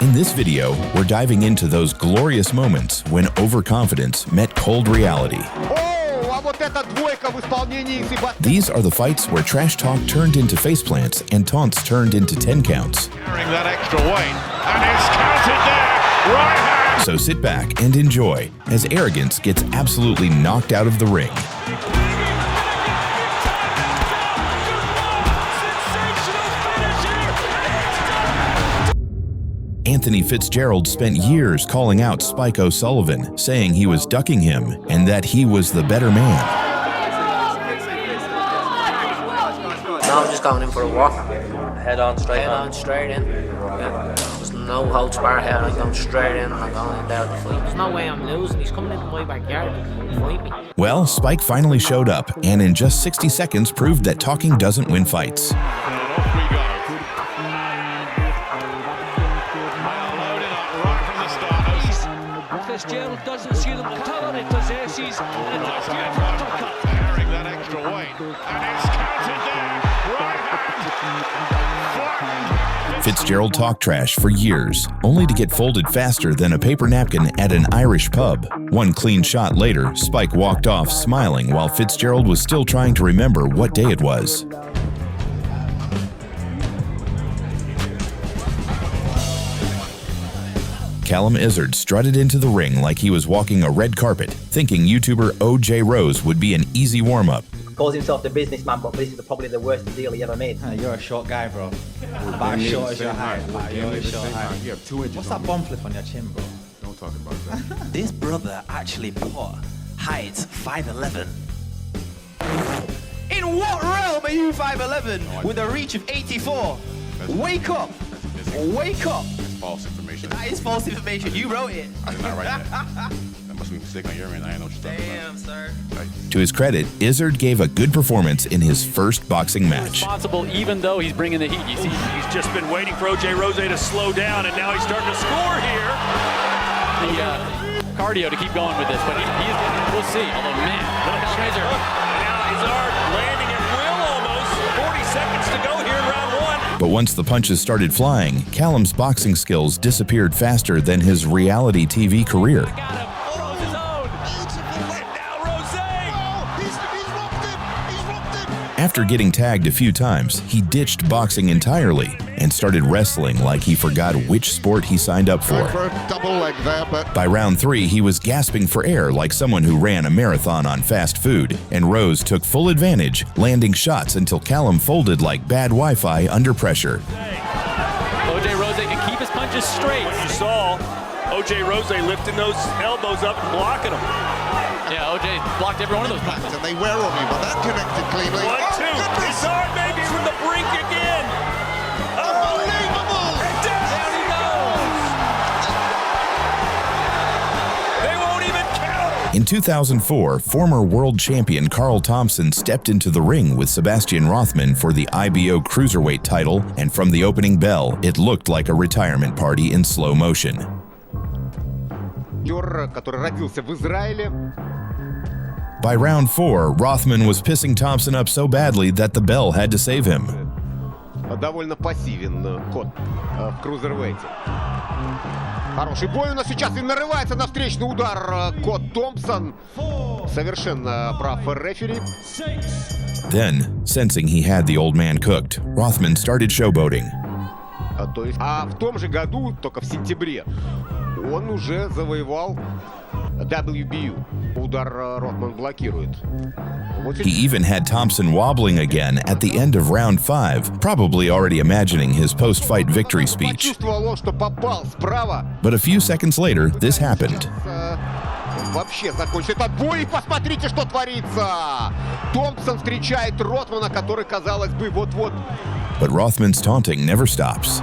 In this video, we're diving into those glorious moments when overconfidence met cold reality. These are the fights where trash talk turned into faceplants and taunts turned into 10 counts. Carrying that extra weight, and it's counted there. Right hand. So sit back and enjoy as arrogance gets absolutely knocked out of the ring. Anthony Fitzgerald spent years calling out Spike O'Sullivan, saying he was ducking him and that he was the better man. No, I'm just going in for a walk. Head on, straight in. Yeah. There's no holds bar here. I'm going straight in and I'm going in there to fight. There's no way I'm losing. He's coming into my backyard to fight me. Well, Spike finally showed up and in just 60 seconds proved that talking doesn't win fights. Fitzgerald doesn't see them coming. It does Aces. Carrying that extra weight, and it's counted there. Right hand. Fitzgerald talked trash for years, only to get folded faster than a paper napkin at an Irish pub. One clean shot later, Spike walked off smiling while Fitzgerald was still trying to remember what day it was. Callum Izard strutted into the ring like he was walking a red carpet, thinking YouTuber OJ Rose would be an easy warm-up. Calls himself the businessman, but this is probably the worst deal he ever made. You're a short guy, bro. About as short as your height. You're a short height. You have 2 inches. What's that bomb flip on your chin, bro? Don't talk about that. This brother actually put height 5'11". In what realm are you 5'11" with a reach of 84? Wake up! Wake up! That's false information. That is false information. You wrote it. I did not write that. That must be a mistake on your end. I didn't know what you're talking about. Damn, sir. Right. To his credit, Izard gave a good performance in his first boxing match. Responsible, even though he's bringing the heat. You see, He's just been waiting for OJ Rose to slow down, and now he's starting to score here. the cardio to keep going with this, but we'll see. Although, man, Now Izard landing at will almost. 40 seconds to go here in round one. But once the punches started flying, Callum's boxing skills disappeared faster than his reality TV career. After getting tagged a few times, he ditched boxing entirely and started wrestling like he forgot which sport he signed up for. Double leg there, but By round 3, he was gasping for air like someone who ran a marathon on fast food, and Rose took full advantage, landing shots until Callum folded like bad Wi-Fi under pressure. OJ Rose can keep his punches straight. You saw OJ Rose lifting those elbows up and blocking them. Yeah, OJ blocked every one of those punches. and they wear on you, but that connected cleanly. 1, 2. Izard maybe from the brink again. Unbelievable! Down he goes. They won't even count. In 2004, former world champion Thompson stepped into the ring with Sebastian Rothman for the IBO Cruiserweight title, and from the opening bell, it looked like a retirement party in slow motion. который родился в Израиле. By round 4, Rothman was pissing Thompson up so badly that the bell had to save him. Довольно пассивен кот в крузервейте. Хороший бой у нас сейчас и нарывается на встречный удар кот Thompson. Совершенно прав рефери. Then, sensing he had the old man cooked, Rothman started showboating. А в том же году, только в сентябре, он уже завоевал WBU. Удар Rothman блокирует. He even had Thompson wobbling again at the end of round 5, probably already imagining his post-fight victory speech. Почувствовал, что попал справа. But a few seconds later, this happened. Вообще закончится этот бой, и посмотрите, что творится! Томпсон встречает Ротмана, который, казалось бы, вот-вот. But Rothman's taunting never stops.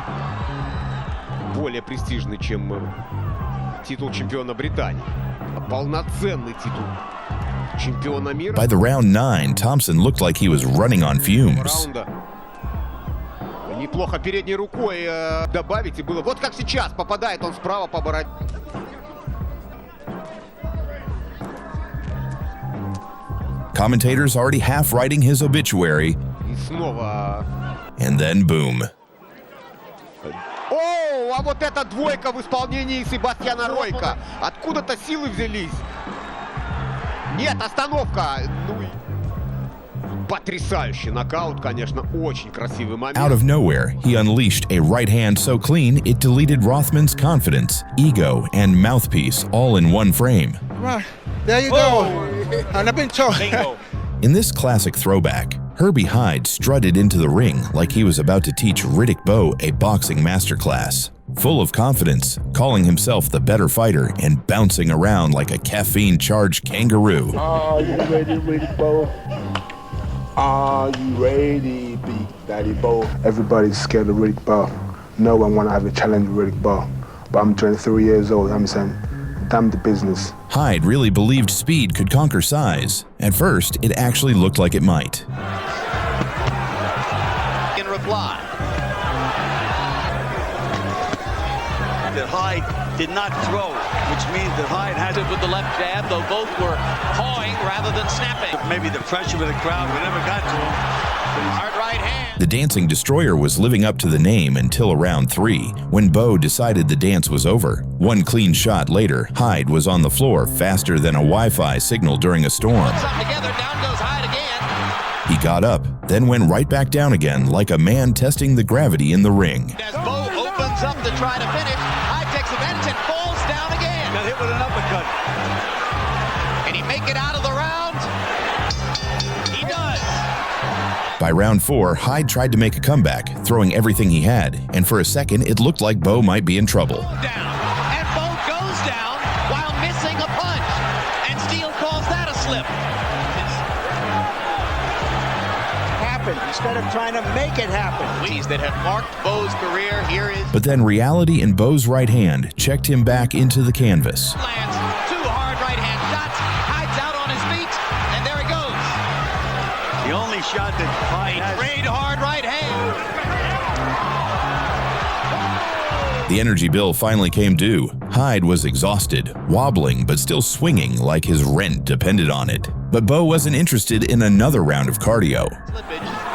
Более престижный, чем титул чемпиона Британии. Полноценный титул чемпиона мира. By the round 9, Thompson looked like he was running on fumes. Неплохо передней рукой добавить, и было вот как сейчас. Попадает он справа по бороде. Commentators already half writing his obituary. И снова. And then boom. Оу! Боу, а вот эта двойка в исполнении Себастьяна Ройка. Откуда-то силы взялись. Нет, остановка. Ну и потрясающий нокаут, конечно, очень красивый момент. Out of nowhere, he unleashed a right hand so clean it deleted Rothman's confidence, ego, and mouthpiece all in one frame. Right, there you go. And I've been told. In this classic throwback, Herbie Hyde strutted into the ring like he was about to teach Riddick Bowe a boxing masterclass. Full of confidence, calling himself the better fighter and bouncing around like a caffeine-charged kangaroo. Are you ready, Riddick Bowe? Are you ready, Big Daddy Bowe? Everybody's scared of Riddick Bowe. No one want to have a challenge with Riddick Bowe. But I'm 23 years old, I'm saying, damn the business. Hyde really believed speed could conquer size. At first, it actually looked like it might. In reply, that Hyde did not throw, which means that Hyde had it with the left jab, though both were pawing rather than snapping. Maybe the pressure of the crowd, we never got to him. Hard right hand. The Dancing Destroyer was living up to the name until around 3, when Bowe decided the dance was over. One clean shot later, Hyde was on the floor faster than a Wi-Fi signal during a storm. Together, down goes Hyde again. He got up, then went right back down again like a man testing the gravity in the ring. As Bowe opens up to try to finish, Hyde takes advantage and falls down again. Got hit with an uppercut. Can he make it out of the round? He does. By round 4, Hyde tried to make a comeback, throwing everything he had, and for a second it looked like Bowe might be in trouble. Down. And Bowe goes down while missing a punch. And Steele calls that a slip. Instead of trying to make it happen. Leads that have marked Bowe's career. Here is But then reality in Bowe's right hand checked him back into the canvas. lands 2 hard right hand shots. Hyde's out on his feet, and there he goes. The only shot that Hyde has. Great hard right hand. The energy bill finally came due. Hyde was exhausted, wobbling but still swinging like his rent depended on it. But Bowe wasn't interested in another round of cardio. Slippage.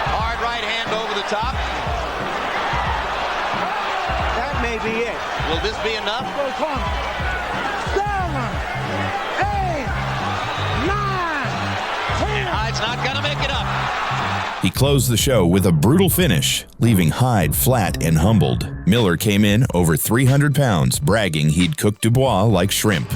Hard right hand over the top. That may be it. Will this be enough? 7, 8, 9, 10. And Hyde's not gonna make it up. He closed the show with a brutal finish, leaving Hyde flat and humbled. Miller came in over 300 pounds, bragging he'd cooked Dubois like shrimp.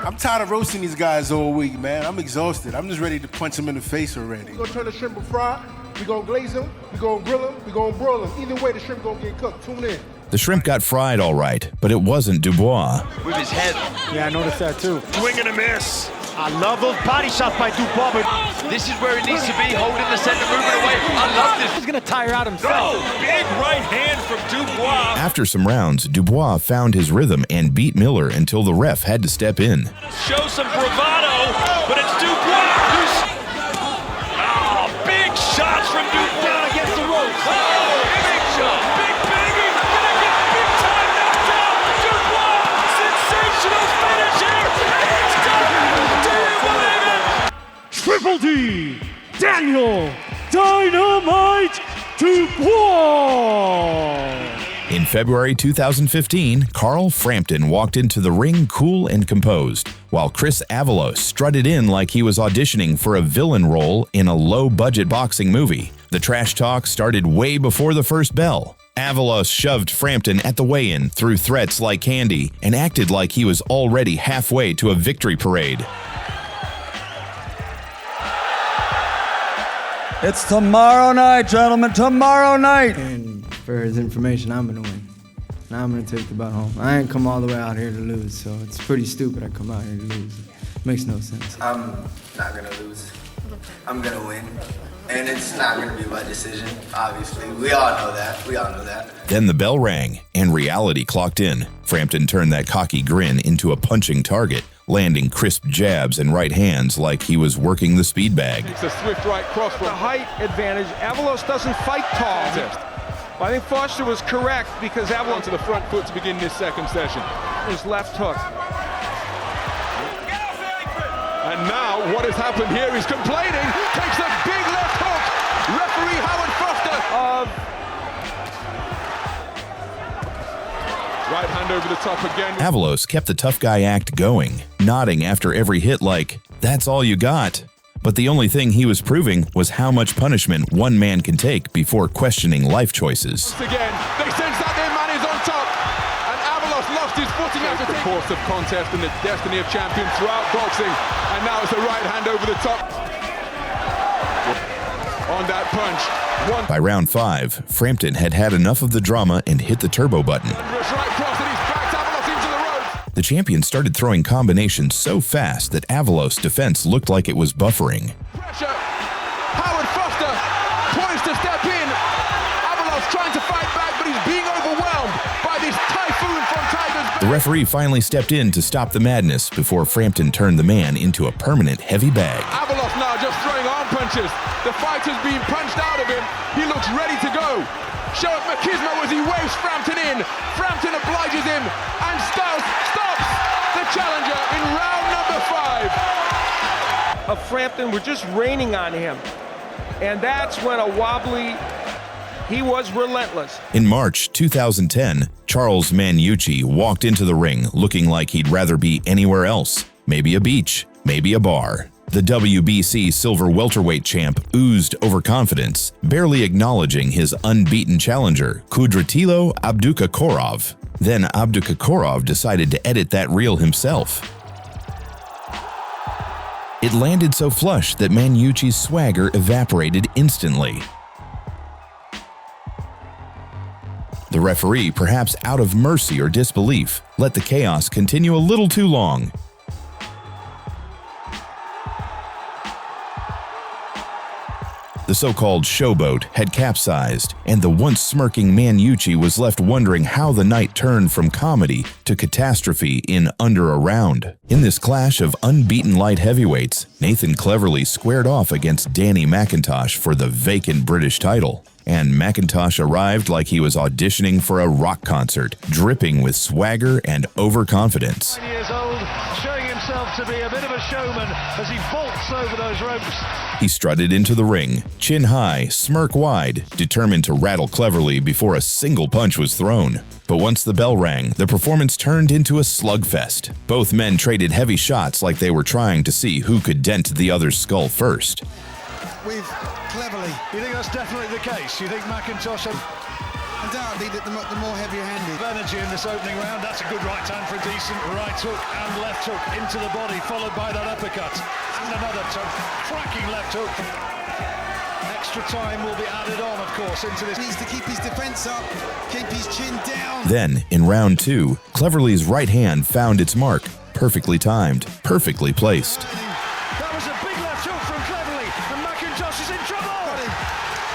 I'm tired of roasting these guys all week, man. I'm exhausted. I'm just ready to punch them in the face already. We're gonna turn the shrimp fried. We're gonna glaze them. We're gonna grill them. We're gonna broil them. Either way, the shrimp gonna get cooked. Tune in. The shrimp got fried all right, but it wasn't Dubois. With his head. Yeah, I noticed that too. Swing and a miss. I love those body shots by Dubois, but This is where he needs to be, holding the center, moving away. I love this. he's gonna tire out himself. Big right hand from Dubois. After some rounds, Dubois found his rhythm and beat Miller until the ref had to step in. Show some bravado, but it's Dubois. Oh, big shots from Dubois against the ropes. Oh, big shot. Big banging. Gonna get big time knockdown. Dubois, sensational finish here. It's done. Do you believe it? Triple D, Daniel Dynamite Dubois. In February 2015, Carl Frampton walked into the ring cool and composed, while Chris Avalos strutted in like he was auditioning for a villain role in a low-budget boxing movie. The trash talk started way before the first bell. Avalos shoved Frampton at the weigh-in, threw threats like candy, and acted like he was already halfway to a victory parade. It's tomorrow night, gentlemen, tomorrow night! And for his information, I'm gonna win. And I'm gonna take the belt home. I ain't come all the way out here to lose, so it's pretty stupid I come out here to lose. Makes no sense. I'm not gonna lose. I'm gonna win. And it's not gonna be by decision, obviously. We all know that. Then the bell rang, and reality clocked in. Frampton turned that cocky grin into a punching target, landing crisp jabs and right hands like he was working the speed bag. It's a swift right cross from the height advantage. Avalos doesn't fight tall. I think Foster was correct because Avalos to the front foot to begin this second session. His left hook. And now what has happened here is complaining. Takes a big left hook. Referee Howard Foster over the top again. Avalos kept the tough guy act going, nodding after every hit like, "That's all you got." But the only thing he was proving was how much punishment one man can take before questioning life choices. Again, they sense that their man is on top, and Avalos lost his footing after the course of contest and the destiny of champions throughout boxing, and now it's a right hand over the top. On that punch. By round 5, Frampton had had enough of the drama and hit the turbo button. The champion started throwing combinations so fast that Avalos' defense looked like it was buffering. Pressure. Howard Foster poised to step in. Avalos trying to fight back, but he's being overwhelmed by this typhoon from Tiger's Bay. The referee finally stepped in to stop the madness before Frampton turned the man into a permanent heavy bag. Avalos now just throwing arm punches. The fighter's being punched out of him. He looks ready to go. Show up machismo as he waves Frampton in. Frampton obliges him and stops the challenger in round number 5. Frampton were just raining on him. And that's when a wobbly, he was relentless. In March 2010, Charles Manuchi walked into the ring looking like he'd rather be anywhere else. Maybe a beach, maybe a bar. The WBC silver welterweight champ oozed overconfidence, barely acknowledging his unbeaten challenger, Kudratilo Kakorov. Then Kakorov decided to edit that reel himself. It landed so flush that Manuchi's swagger evaporated instantly. The referee, perhaps out of mercy or disbelief, let the chaos continue a little too long. The so-called showboat had capsized, and the once smirking Manuchi was left wondering how the night turned from comedy to catastrophe in under a round. In this clash of unbeaten light heavyweights, Nathan cleverly squared off against Danny Macintosh for the vacant British title. And Macintosh arrived like he was auditioning for a rock concert, dripping with swagger and overconfidence. 9 years old, showing himself to be a bit of a showman as he vaults over those ropes. He strutted into the ring, chin high, smirk wide, determined to rattle cleverly before a single punch was thrown. But once the bell rang, the performance turned into a slugfest. Both men traded heavy shots like they were trying to see who could dent the other's skull first. With cleverly. You think that's definitely the case? You think Macintosh undoubtedly the more heavier-handed energy in this opening round? That's a good right hand for a decent right hook and left hook into the body, followed by that uppercut and another cracking left hook. Extra time will be added on, of course, into this. He needs to keep his defense up, keep his chin down. Then, in round 2, Cleverly's right hand found its mark, perfectly timed, perfectly placed. That was a big left hook from Cleverly, and Macintosh is in trouble.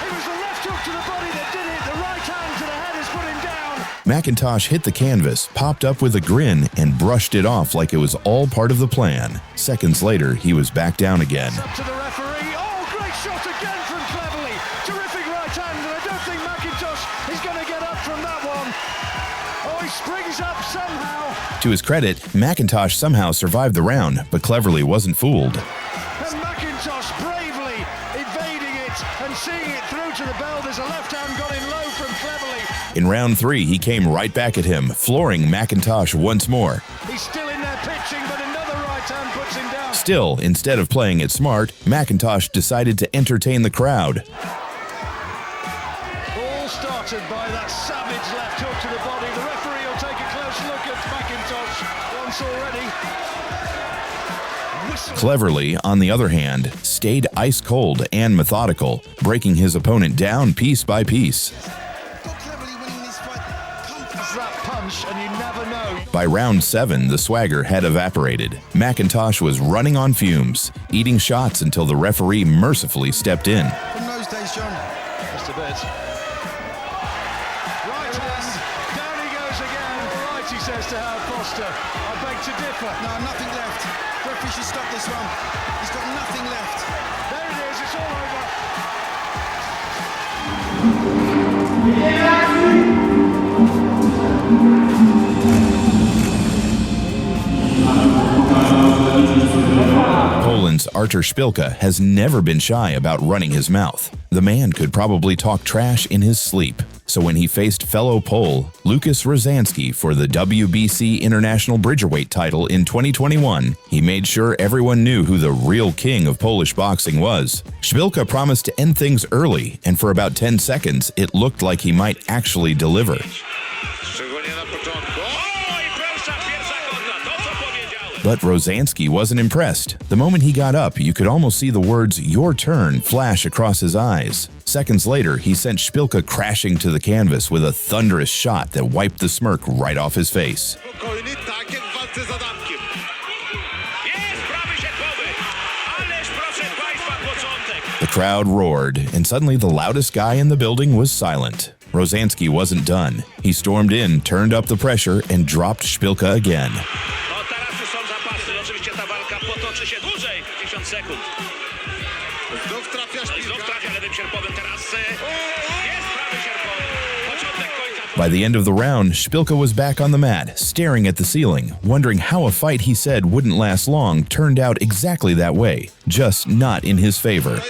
It was the left hook to the body that did it. The right hand to the head has put him down. Macintosh hit the canvas, popped up with a grin, and brushed it off like it was all part of the plan. Seconds later, he was back down again. Up to the referee. Oh, great shot again from Cleverly. Terrific right hand, and I don't think Macintosh is going to get up from that one. Oh, he springs up somehow. To his credit, Macintosh somehow survived the round, but Cleverly wasn't fooled. And Macintosh bravely evading it and seeing it through to the bell. There's a left hand got in low from Cleverly. In round 3, he came right back at him, flooring Macintosh once more. He's still in there pitching, but another right hand puts him down. Still, instead of playing it smart, Macintosh decided to entertain the crowd. All started by that savage left hook to the body. The referee will take a close look at Macintosh once already. Cleverly, on the other hand, stayed ice cold and methodical, breaking his opponent down piece by piece. And you never know. By round 7, the swagger had evaporated. Macintosh was running on fumes, eating shots until the referee mercifully stepped in. From those days, John. Just a bit. Right hand. Down he goes again. Right, he says to Howard Foster. I beg to differ. No, nothing left. Referee should stop this one. He's got nothing left. There it is. It's all over. Poland's Artur Spilka has never been shy about running his mouth. The man could probably talk trash in his sleep. So when he faced fellow Pole Lucas Rosanski for the WBC International Bridgerweight title in 2021, he made sure everyone knew who the real king of Polish boxing was. Spilka promised to end things early, and for about 10 seconds, it looked like he might actually deliver. But Rosanski wasn't impressed. The moment he got up, you could almost see the words, "Your turn," flash across his eyes. Seconds later, he sent Spilka crashing to the canvas with a thunderous shot that wiped the smirk right off his face. The crowd roared, and suddenly the loudest guy in the building was silent. Rosanski wasn't done. He stormed in, turned up the pressure, and dropped Spilka again. By the end of the round, Spilka was back on the mat, staring at the ceiling, wondering how a fight he said wouldn't last long turned out exactly that way, just not in his favor.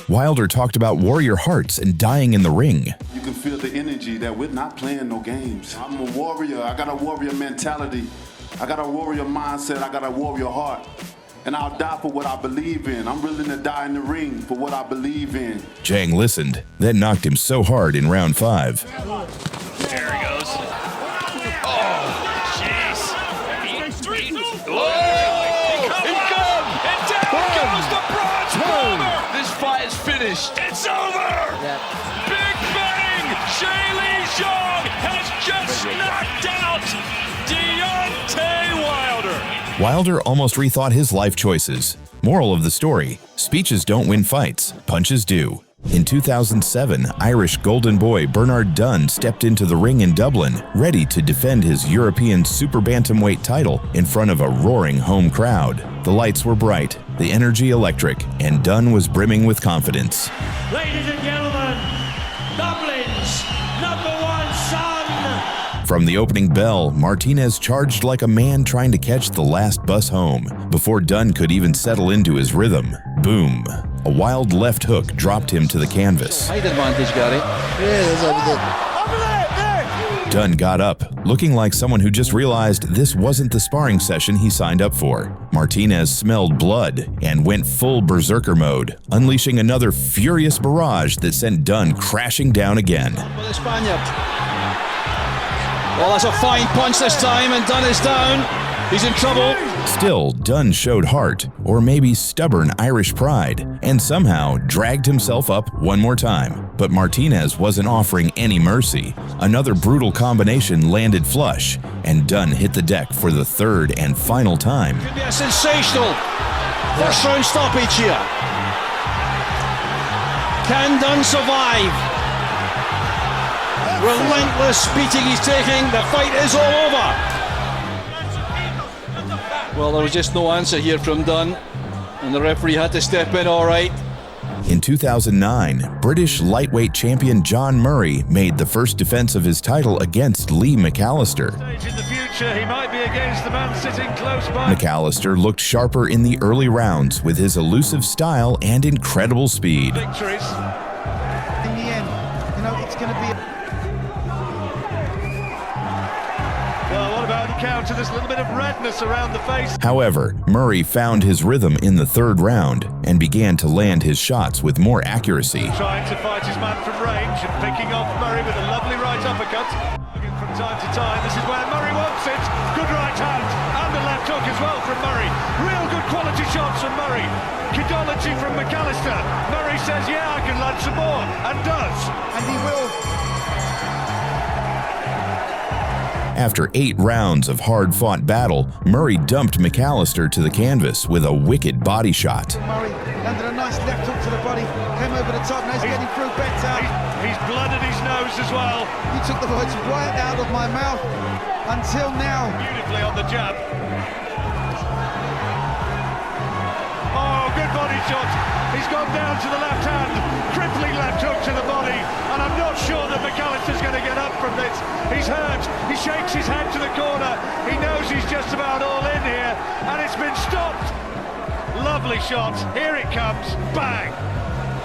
Wilder talked about warrior hearts and dying in the ring. You can feel the energy that we're not playing no games. I'm a warrior. I got a warrior mentality. I got a warrior mindset. I got a warrior heart. And I'll die for what I believe in. I'm willing to die in the ring for what I believe in. Zhang listened. That knocked him so hard in round 5. There he goes. Oh, jeez. It's over! Big bang! Zhang has just knocked out Deontay Wilder. Wilder almost rethought his life choices. Moral of the story: speeches don't win fights, punches do. In 2007, Irish golden boy Bernard Dunn stepped into the ring in Dublin, ready to defend his European super bantamweight title in front of a roaring home crowd. The lights were bright, the energy electric, and Dunn was brimming with confidence. Ladies and gentlemen, Dublin's #1 son. From the opening bell, Martinez charged like a man trying to catch the last bus home. Before Dunn could even settle into his rhythm, boom! A wild left hook dropped him to the canvas. Height advantage, Gary. Dunn got up, looking like someone who just realized this wasn't the sparring session he signed up for. Martinez smelled blood and went full berserker mode, unleashing another furious barrage that sent Dunn crashing down again. Well, the Spaniard. Well, that's a fine punch this time, and Dunn is down. He's in trouble. Still, Dunn showed heart, or maybe stubborn Irish pride, and somehow dragged himself up one more time. But Martinez wasn't offering any mercy. Another brutal combination landed flush, and Dunn hit the deck for the third and final time. Could be a sensational first round stoppage here. Can Dunn survive? Relentless beating he's taking. The fight is all over. Well, there was just no answer here from Dunn, and the referee had to step in all right. In 2009, British lightweight champion John Murray made the first defense of his title against Lee Mallister. In the future, he might be against the man sitting close by. Mallister looked sharper in the early rounds with his elusive style and incredible speed. Victories. In the end, you know, it's going to be... Well, what about the counter? There's a little bit of redness around the face. However, Murray found his rhythm in the third round and began to land his shots with more accuracy. Trying to fight his man from range and picking off Murray with a lovely right uppercut. From time to time, this is where Murray wants it. Good right hand and a left hook as well from Murray. Real good quality shots from Murray. Kidology from Mallister. Murray says, yeah, I can land some more, and does. And he will. After 8 rounds of hard-fought battle, Murray dumped Mallister to the canvas with a wicked body shot. Murray landed a nice left hook to the body, came over the top, now he's getting through better. He's blooded his nose as well. You took the words right out of my mouth until now. Beautifully on the jab. Oh, good body shot. He's gone down to the left hand. crippling left hook to the body, and I'm not sure that Macalister's going to get up from this. He's hurt. He shakes his head to the corner. He knows he's just about all in here, and it's been stopped. Lovely shot. Here it comes. Bang.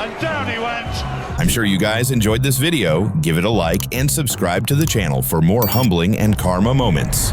And down he went. I'm sure you guys enjoyed this video. Give it a like and subscribe to the channel for more humbling and karma moments.